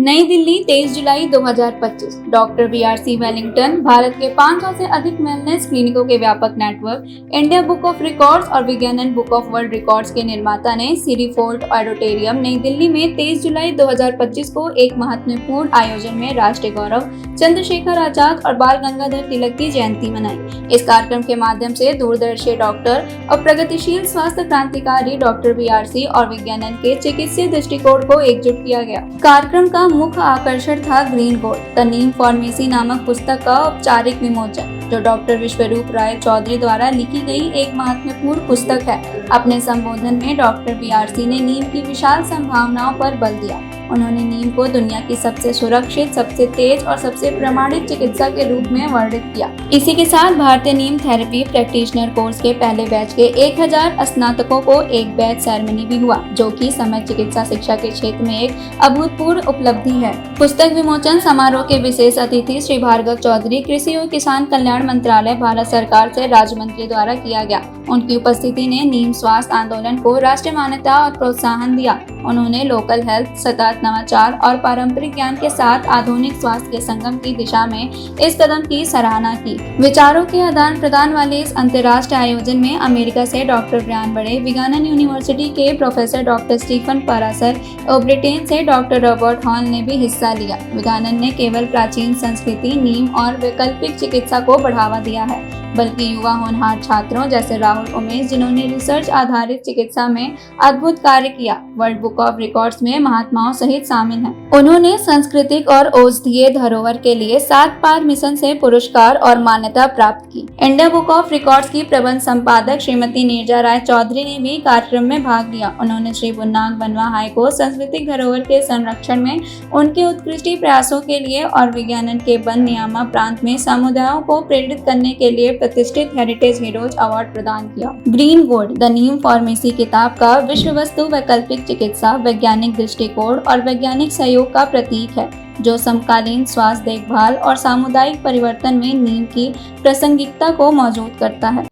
नई दिल्ली 23 जुलाई 2025। Doctor BRC Wellington Bharat के 500 से अधिक वेलनेस क्लिनिकों के व्यापक network, India book of records और विज्ञानन बुक ऑफ वर्ल्ड रिकॉर्ड्स के निर्माता ने सिटी फोर्ट ऑडिटोरियम नई दिल्ली में 23 जुलाई 2025 को एक महत्वपूर्ण आयोजन में राष्ट्रीय गौरव चंद्रशेखर आजाद और बाल गंगाधर तिलक की जयंती मनाई। इस कार्यक्रम के माध्यम से दूरदर्शी डॉक्टर और प्रगतिशील स्वास्थ्य क्रांतिकारी डॉक्टर बीआरसी और विज्ञानन के चिकित्सीय दृष्टिकोण को एकजुट किया गया। कार्यक्रम का मुख्य आकर्षण था green gold the Neem pharmacy नामक पुस्तक का औपचारिक विमोचन, जो डॉक्टर विश्वरूप राय चौधरी द्वारा लिखी गई एक महत्वपूर्ण पुस्तक है। अपने संबोधन में डॉक्टर बीआरसी ने नीम की विशाल संभावनाओं पर बल दिया। उन्होंने नीम को दुनिया की सबसे सुरक्षित, सबसे तेज और सबसे प्रमाणित चिकित्सा के रूप में वर्णित किया। इसी के साथ भारतीय नीम थेरेपी प्रैक्टिशनर कोर्स के पहले बैच के 1000 स्नातकों को एक बैच सेरेमनी भी हुआ, जो कि समग्र चिकित्सा शिक्षा के क्षेत्र में एक अभूतपूर्व उपलब्धि है। पुस्तक विमोचन समारोह के विशेष अतिथि श्री भार्गव चौधरी कृषि और किसान कल्याण मंत्रालय भारत सरकार से राज्य मंत्री द्वारा किया गया। उनकी उपस्थिति ने नीम स्वास्थ्य आंदोलन को राष्ट्रीय मान्यता और प्रोत्साहन दिया। उन्होंने लोकल हेल्थ, सतत नवाचार और पारंपरिक ज्ञान के साथ आधुनिक स्वास्थ्य के संगम की दिशा में इस कदम की सराहना की। विचारों के आदान प्रदान वाले इस अंतर्राष्ट्रीय आयोजन में अमेरिका से डॉक्टर ब्रियान बड़े, विज्ञानन यूनिवर्सिटी के प्रोफेसर डॉक्टर स्टीफन पारासर और ब्रिटेन से डॉक्टर रॉबर्ट हॉल ने भी हिस्सा लिया। विज्ञानन ने केवल प्राचीन संस्कृति, नीम और वैकल्पिक चिकित्सा को बढ़ावा दिया है, बल्कि युवा होनहार छात्रों जैसे राहुल उमेश, जिन्होंने रिसर्च आधारित चिकित्सा में अद्भुत कार्य किया, वर्ल्ड बुक ऑफ रिकॉर्ड्स में महात्माओं सहित शामिल हैं। उन्होंने सांस्कृतिक और औषधीय धरोहर के लिए 7 पार मिशन से पुरस्कार और मान्यता प्राप्त की। इंडिया बुक ऑफ रिकॉर्ड्स की प्रबंध संपादक श्रीमती नीरजा राय चौधरी ने भी कार्यक्रम में भाग लिया। उन्होंने श्री बुन्नाग बनवा हाई को सांस्कृतिक धरोहर के संरक्षण में उनके उत्कृष्ट प्रयासों के लिए और विज्ञानन के वन नियामा प्रांत में समुदायों को प्रेरित करने के लिए प्रतिष्ठित हेरिटेज हीरोज अवार्ड प्रदान किया। Green gold the Neem pharmacy किताब का विश्व वस्तु वैकल्पिक चिकित्सा, वैज्ञानिक दृष्टिकोण और वैज्ञानिक सहयोग का प्रतीक है, जो समकालीन स्वास्थ्य देखभाल और सामुदायिक परिवर्तन में नीम की प्रासंगिकता को मौजूद करता है।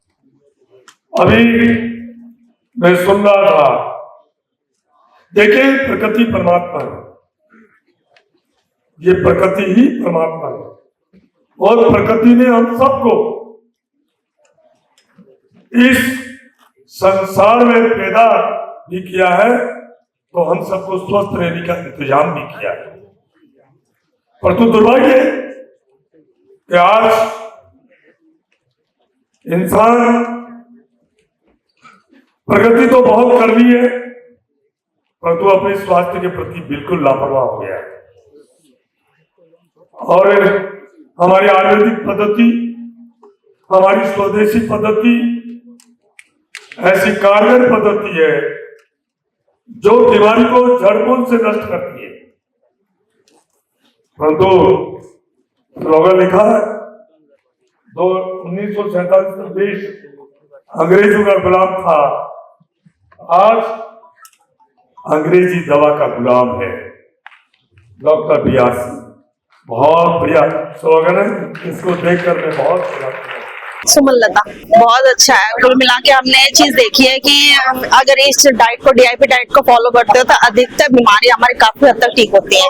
अभी मैं सुन रहा था, देखिए प्रकृति परमात्मा है, ये प्रकृति ही परमात्मा है और प्रकृति ने हम सबको इस संसार में पैदा भी किया है, तो हम सबको स्वस्थ रहने का इंतजाम भी किया है। परंतु दुर्भाग्य है कि आज इंसान प्रगति तो बहुत कर ली है, परंतु अपने स्वास्थ्य के प्रति बिल्कुल लापरवाह हो गया है। और हमारी आयुर्वेदिक पद्धति, हमारी स्वदेशी पद्धति ऐसी कारगर पद्धति है जो बीमारी को जड़मूल से नष्ट करती है। परंतु स्लोगन लिखा है, 1947 में देश अंग्रेजों का गुलाम था, आज अंग्रेजी दवा का गुलाम है। डॉक्टर बीआरसी बहुत बढ़िया स्लोगन है, इसको देखकर मैं बहुत खुश हूं। सुमनलता बहुत अच्छा है। कुल मिला के हमने ये चीज देखी है कि अगर इस डाइट को, डीआईपी डाइट को फॉलो करते हो तो अधिकतर बीमारी हमारी काफी हद तक ठीक होती है,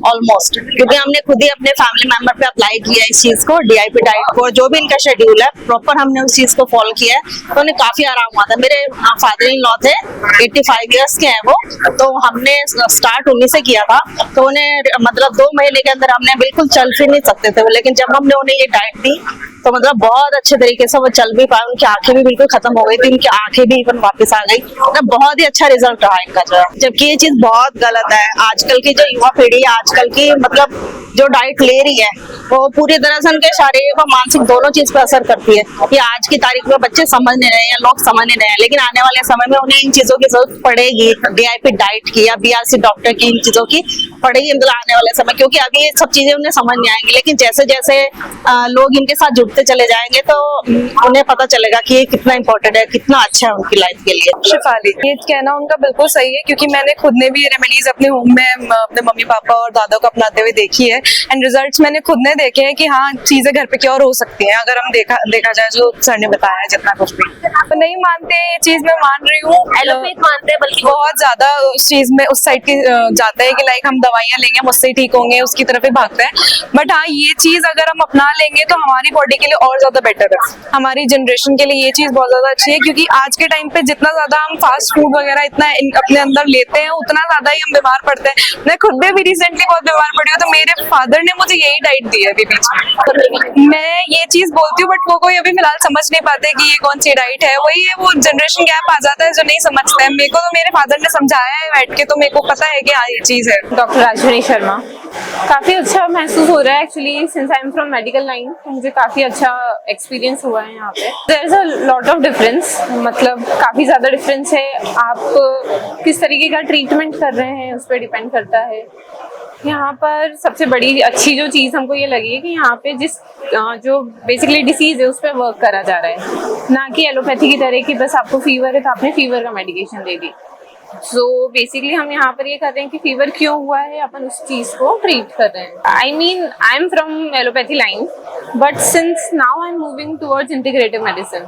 ऑलमोस्ट। क्योंकि हमने खुद ही अपने फैमिली मेंबर पे अप्लाई किया है इस चीज को, डीआईपी डाइट को, जो भी इनका शेड्यूल है प्रॉपर हमने उस चीज को फॉलो किया है, तो उन्हें काफी आराम हुआ था। मेरे फादर इन लॉ थे, 85 ईयर्स के हैं वो, तो हमने स्टार्ट उन्हीं से किया था। तो उन्हें मतलब 2 महीने के अंदर हमने बिल्कुल चल फिर नहीं सकते थे, लेकिन जब हमने उन्हें ये डाइट दी तो मतलब बहुत अच्छे तरीके से वो चल भी पाए, उनकी आंखें भी बिल्कुल खत्म हो गई थी, उनकी आंखें भी इवन वापस आ गई। मतलब बहुत ही अच्छा रिजल्ट रहा इनका जो है। जबकि ये चीज बहुत गलत है। आजकल की जो युवा पीढ़ी है, आजकल की मतलब जो डाइट ले रही है, वो पूरी तरह से उनके शारीरिक और मानसिक दोनों चीज पर असर करती है। ये आज की तारीख में बच्चे समझ नहीं रहे हैं, लोग समझ नहीं रहे हैं, लेकिन आने वाले समय में उन्हें इन चीजों की जरूरत पड़ेगी। डीआईपी डाइट की या बीआरसी डॉक्टर की इन चीजों की पड़ेगी मतलब आने वाले समय, क्योंकि अभी ये सब चीजें उन्हें समझ नहीं आएंगी। लेकिन जैसे जैसे लोग इनके साथ जुड़ते चले जाएंगे तो उन्हें पता चलेगा कि ये कितना इम्पोर्टेंट है, कितना अच्छा है उनकी लाइफ के लिए। शिफाली, ये कहना उनका बिल्कुल सही है, क्योंकि मैंने खुद ने भी ये रेमेडीज अपने होम में अपने मम्मी पापा और दादा को अपनाते हुए देखी है। एंड रिजल्ट्स मैंने खुद ने देखे हैं कि हाँ चीजें घर पे क्योर हो सकती हैं अगर हम देखा जाए जो सर ने बताया जितना कुछ भी। तो नहीं मानते ये चीज मैं मान रही हूँ, एलोपैथ मानते हैं बल्कि बहुत ज्यादा उस चीज में उस साइड की जाता है कि लाइक हम दवाइयां लेंगे हम उससे ही ठीक होंगे, उसकी तरफ ही भागते हैं। बट हाँ ये चीज अगर हम अपना लेंगे तो हमारी बॉडी के लिए और ज्यादा बेटर है, हमारी जनरेशन के लिए ये चीज बहुत ज्यादा अच्छी है, क्योंकि आज के टाइम पे जितना ज्यादा हम फास्ट फूड वगैरह इतना अपने अंदर लेते हैं उतना ज्यादा ही हम बीमार पड़ते हैं। मैं खुद भी रिसेंटली बहुत बीमार पड़ी हूँ, तो मेरे फादर ने मुझे यही डाइट दी है अभी बीच में। मैं ये चीज बोलती हूँ बट वो कोई अभी फिलहाल समझ नहीं पाते कि ये कौन सी डाइट है। वही है, वो जनरेशन गैप आ जाता है जो नहीं समझते हैं। मेरे को तो मेरे फादर ने समझाया है बैठ के, तो मेरे को पता है कि हाँ ये चीज है। डॉक्टर राजवनी शर्मा, काफ़ी अच्छा महसूस हो रहा है actually, since I am from medical line, तो मुझे काफ़ी अच्छा एक्सपीरियंस हुआ है यहाँ पे। There is a lot of difference, मतलब काफ़ी ज़्यादा डिफरेंस है। आप किस तरीके का ट्रीटमेंट कर रहे हैं उस पर डिपेंड करता है। यहाँ पर सबसे बड़ी अच्छी जो चीज़ हमको ये लगी है कि यहाँ पे जो बेसिकली डिसीज है उस पर वर्क करा जा रहा है, ना कि एलोपैथी की तरह कि बस आपको फीवर है तो आपने फीवर का मेडिकेशन दे दी। सो बेसिकली हम यहाँ पर ये कर रहे हैं कि फीवर क्यों हुआ है अपन उस चीज़ को ट्रीट कर रहे हैं। आई am from allopathy line, but since now I am moving towards integrative medicine,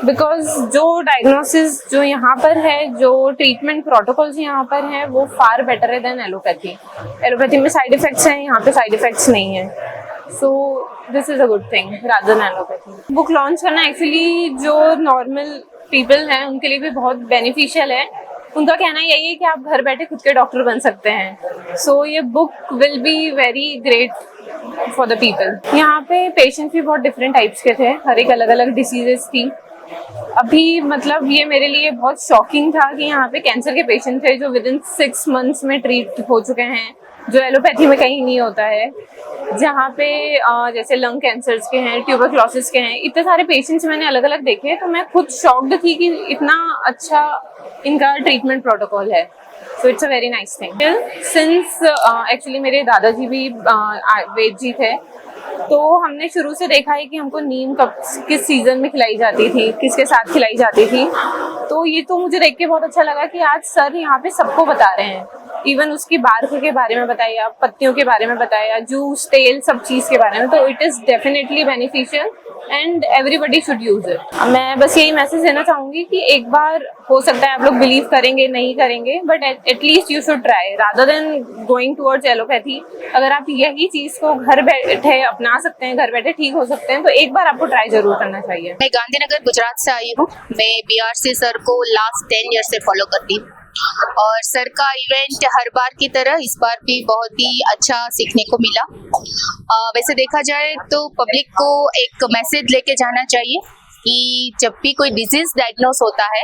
because जो डायग्नोसिस जो यहाँ पर है, जो ट्रीटमेंट प्रोटोकॉल्स यहाँ पर हैं, वो फार बेटर है देन एलोपैथी। एलोपैथी में साइड इफेक्ट्स हैं, यहाँ पे साइड इफेक्ट्स नहीं है। So this is a good thing rather than allopathy. Book launch करना एक्चुअली जो नॉर्मल पीपल हैं उनके लिए भी बहुत बेनिफिशियल है। उनका कहना यही है कि आप घर बैठे खुद के डॉक्टर बन सकते हैं। सो ये book will be very great for the people. यहाँ पे पेशेंट्स भी बहुत डिफरेंट टाइप्स के थे, हर एक अलग अलग डिसीजेस थी। अभी मतलब ये मेरे लिए बहुत शॉकिंग था कि यहाँ पे कैंसर के पेशेंट थे जो विद इन 6 months में ट्रीट हो चुके हैं, जो एलोपैथी में कहीं नहीं होता है। जहाँ पे जैसे लंग कैंसर्स के हैं, ट्यूबरक्लोसिस के हैं, इतने सारे पेशेंट्स मैंने अलग अलग देखे, तो मैं खुद शॉक्ड थी कि इतना अच्छा इनका ट्रीटमेंट प्रोटोकॉल है। So it's a very nice thing. Since actually मेरे दादाजी भी वैद्य जी थे, तो हमने शुरू से देखा है कि हमको नीम कब किस सीजन में खिलाई जाती थी, किसके साथ खिलाई जाती थी। तो ये तो मुझे देख के बहुत अच्छा लगा कि आज सर यहाँ पे सबको बता रहे हैं, इवन उसकी बार्क के बारे में बताया, पत्तियों के बारे में बताया, जूस, तेल, सब चीज़ के बारे में। तो it is definitely beneficial and everybody should use it. मैं बस यही मैसेज देना चाहूँगी कि एक बार हो सकता है आप लोग बिलीव करेंगे, नहीं करेंगे, but at least you should try rather than going towards allopathy. अगर आप यही चीज़ को घर बैठे अपना सकते हैं, घर बैठे ठीक हो सकते हैं, तो एक बार आपको ट्राई जरूर करना चाहिए। मैं गांधीनगर गुजरात से आई हूँ। मैं बीआरसी सर को लास्ट 10 ईयर से फॉलो करती हूँ और सर का इवेंट हर बार की तरह इस बार भी बहुत ही अच्छा सीखने को मिला। वैसे देखा जाए तो पब्लिक को एक मैसेज लेके जाना चाहिए कि जब भी कोई डिजीज डायग्नोस होता है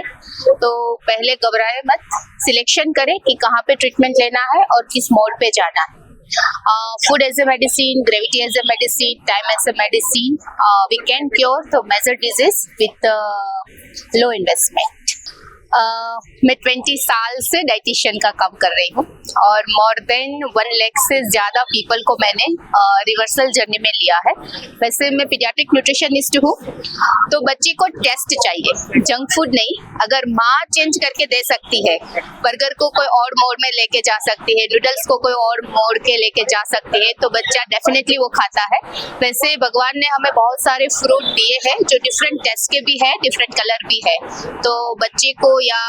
तो पहले घबराए मत, सिलेक्शन करें कि कहाँ पे ट्रीटमेंट लेना है और किस मोड पे जाना है। Food as a medicine, gravity as a medicine, time as a medicine, we can cure the major disease with low investment. मैं 20 साल से डाइटिशियन का काम कर रही हूँ और मोर देन 1 लाख से ज़्यादा पीपल को मैंने रिवर्सल जर्नी में लिया है। वैसे मैं पीडियाट्रिक न्यूट्रिशनिस्ट हूँ, तो बच्चे को टेस्ट चाहिए, जंक फूड नहीं। अगर माँ चेंज करके दे सकती है, बर्गर को कोई और मोड़ में लेके जा सकती है, नूडल्स को कोई और मोड़ के लेके जा सकती है, तो बच्चा डेफिनेटली वो खाता है। वैसे भगवान ने हमें बहुत सारे फ्रूट दिए हैं जो डिफरेंट टेस्ट के भी है, डिफरेंट कलर भी है, तो बच्चे को या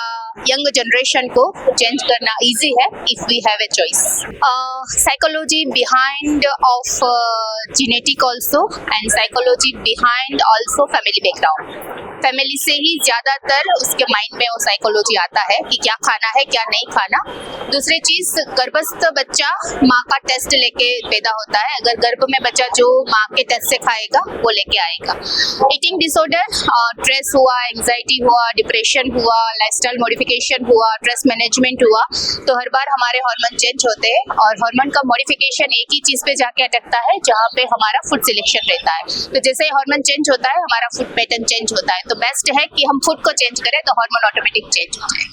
यंग जनरेशन को चेंज करना इजी है if we have a choice. Psychology behind of genetic also and psychology behind also family background. Family से ही ज्यादातर उसके माइंड में वो साइकोलॉजी आता है कि क्या खाना है क्या नहीं खाना। दूसरी चीज, गर्भस्थ बच्चा माँ का टेस्ट लेके पैदा होता है। अगर गर्भ में बच्चा जो माँ के टेस्ट से खाएगा वो लेके आएगा। ईटिंग डिसऑर्डर, स्ट्रेस हुआ, एंजाइटी हुआ, डिप्रेशन हुआ, लाइफस्टाइल मॉडिफिकेशन हुआ, स्ट्रेस मैनेजमेंट हुआ, तो हर बार हमारे हार्मोन चेंज होते हैं और हार्मोन का मॉडिफिकेशन एक ही चीज पे जाके अटकता है जहाँ पे हमारा फूड सिलेक्शन रहता है। तो जैसे हार्मोन चेंज होता है हमारा फूड पैटर्न चेंज होता है। तो बेस्ट है कि हम फूड को चेंज करें तो हार्मोन ऑटोमेटिक चेंज हो जाए।